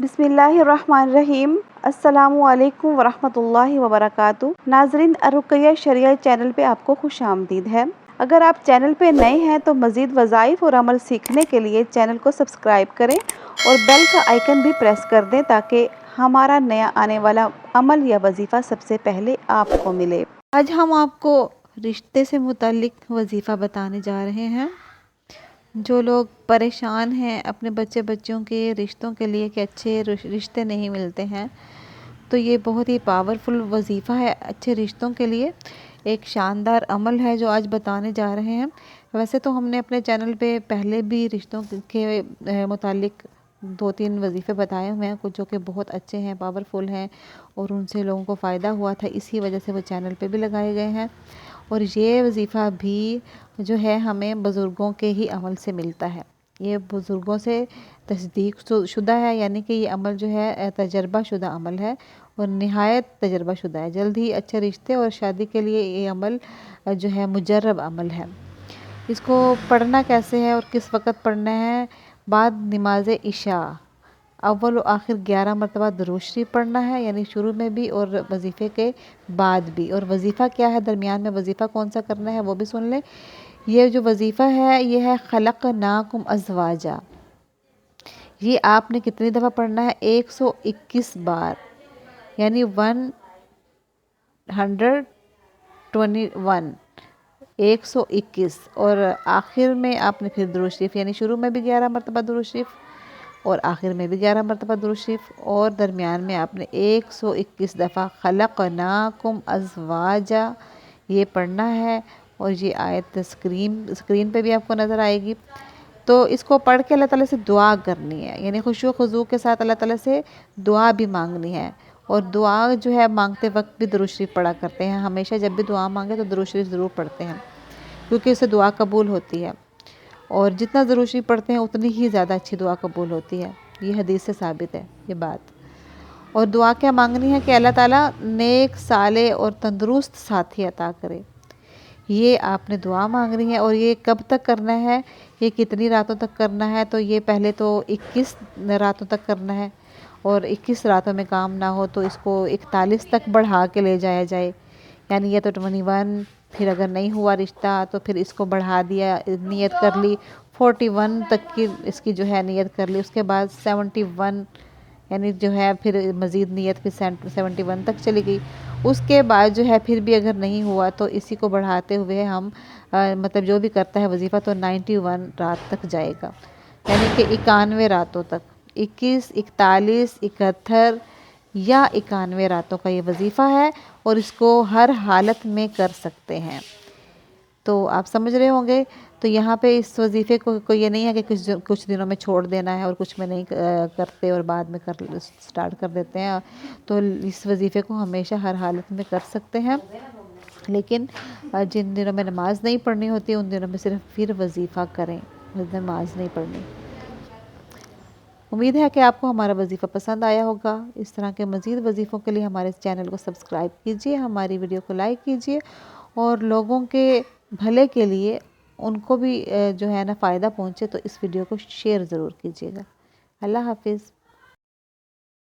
بسم اللہ الرحمن الرحیم۔ السلام علیکم ورحمۃ اللہ وبرکاتہ۔ ناظرین، الرقیہ شرعیہ چینل پہ آپ کو خوش آمدید ہے۔ اگر آپ چینل پہ نئے ہیں تو مزید وظائف اور عمل سیکھنے کے لیے چینل کو سبسکرائب کریں اور بیل کا آئیکن بھی پریس کر دیں تاکہ ہمارا نیا آنے والا عمل یا وظیفہ سب سے پہلے آپ کو ملے۔ آج ہم آپ کو رشتے سے متعلق وظیفہ بتانے جا رہے ہیں۔ جو لوگ پریشان ہیں اپنے بچوں کے رشتوں کے لیے کہ اچھے رشتے نہیں ملتے ہیں، تو یہ بہت ہی پاورفل وظیفہ ہے اچھے رشتوں کے لیے۔ ایک شاندار عمل ہے جو آج بتانے جا رہے ہیں۔ ویسے تو ہم نے اپنے چینل پہ پہلے بھی رشتوں کے متعلق 2-3 وظیفے بتائے ہوئے ہیں، کچھ جو کہ بہت اچھے ہیں، پاورفل ہیں اور ان سے لوگوں کو فائدہ ہوا تھا، اسی وجہ سے وہ چینل پہ بھی لگائے گئے ہیں۔ اور یہ وظیفہ بھی جو ہے ہمیں بزرگوں کے ہی عمل سے ملتا ہے۔ یہ بزرگوں سے تصدیق شدہ ہے، یعنی کہ یہ عمل جو ہے تجربہ شدہ عمل ہے اور نہایت تجربہ شدہ ہے۔ جلد ہی اچھے رشتے اور شادی کے لیے یہ عمل جو ہے مجرب عمل ہے۔ اس کو پڑھنا کیسے ہے اور کس وقت پڑھنا ہے؟ بعد نماز عشاء اول و آخر 11 مرتبہ درود شریف پڑھنا ہے، یعنی شروع میں بھی اور وظیفے کے بعد بھی۔ اور وظیفہ کیا ہے، درمیان میں وظیفہ کون سا کرنا ہے وہ بھی سن لیں۔ یہ جو وظیفہ ہے یہ ہے خلقناکم ازواجا۔ یہ آپ نے کتنی دفعہ پڑھنا ہے؟ 121 بار، یعنی 121، 121۔ اور آخر میں آپ نے پھر درود شریف، یعنی شروع میں بھی 11 مرتبہ درود شریف اور آخر میں بھی 11 مرتبہ درود شریف، اور درمیان میں آپ نے 121 دفعہ خلقناکم ازواجا یہ پڑھنا ہے۔ اور یہ آیت اسکرین پہ بھی آپ کو نظر آئے گی۔ تو اس کو پڑھ کے اللہ تعالیٰ سے دعا کرنی ہے، یعنی خشوع و خضوع کے ساتھ اللہ تعالیٰ سے دعا بھی مانگنی ہے۔ اور دعا جو ہے مانگتے وقت بھی درود شریف پڑھا کرتے ہیں۔ ہمیشہ جب بھی دعا مانگے تو درود شریف ضرور پڑھتے ہیں، کیونکہ اس سے دعا قبول ہوتی ہے۔ اور جتنا درود شریف پڑھتے ہیں اتنی ہی زیادہ اچھی دعا قبول ہوتی ہے، یہ حدیث سے ثابت ہے یہ بات۔ اور دعا کیا مانگنی ہے کہ اللہ تعالیٰ نیک، صالح اور تندرست ساتھی عطا کرے، یہ آپ نے دعا مانگنی ہے۔ اور یہ کب تک کرنا ہے، یہ کتنی راتوں تک کرنا ہے؟ تو یہ پہلے تو 21 راتوں تک کرنا ہے، اور 21 راتوں میں کام نہ ہو تو اس کو 41 تک بڑھا کے لے جایا جائے، یعنی یہ تو 21، پھر اگر نہیں ہوا رشتہ تو پھر اس کو بڑھا دیا، نیت کر لی 41 تک کی اس کی جو ہے نیت کر لی، اس کے بعد 71، یعنی جو ہے پھر مزید نیت پھر 71 تک چلی گئی۔ اس کے بعد جو ہے پھر بھی اگر نہیں ہوا تو اسی کو بڑھاتے ہوئے ہم مطلب جو بھی کرتا ہے وظیفہ تو 91 رات تک جائے گا، یعنی کہ 91 راتوں تک، 21، 41، 71 یا 91 راتوں کا یہ وظیفہ ہے، اور اس کو ہر حالت میں کر سکتے ہیں۔ تو آپ سمجھ رہے ہوں گے۔ تو یہاں پہ اس وظیفے کو یہ نہیں ہے کہ کچھ دنوں میں چھوڑ دینا ہے اور کچھ میں نہیں کرتے اور بعد میں سٹارٹ کر دیتے ہیں۔ تو اس وظیفے کو ہمیشہ ہر حالت میں کر سکتے ہیں، لیکن جن دنوں میں نماز نہیں پڑھنی ہوتی ان دنوں میں صرف پھر وظیفہ کریں، نماز نہیں پڑھنی۔ امید ہے کہ آپ کو ہمارا وظیفہ پسند آیا ہوگا۔ اس طرح کے مزید وظیفوں کے لیے ہمارے چینل کو سبسکرائب کیجئے، ہماری ویڈیو کو لائک کیجئے، اور لوگوں کے بھلے کے لیے ان کو بھی جو ہے نا فائدہ پہنچے تو اس ویڈیو کو شیئر ضرور کیجئے گا۔ اللہ حافظ۔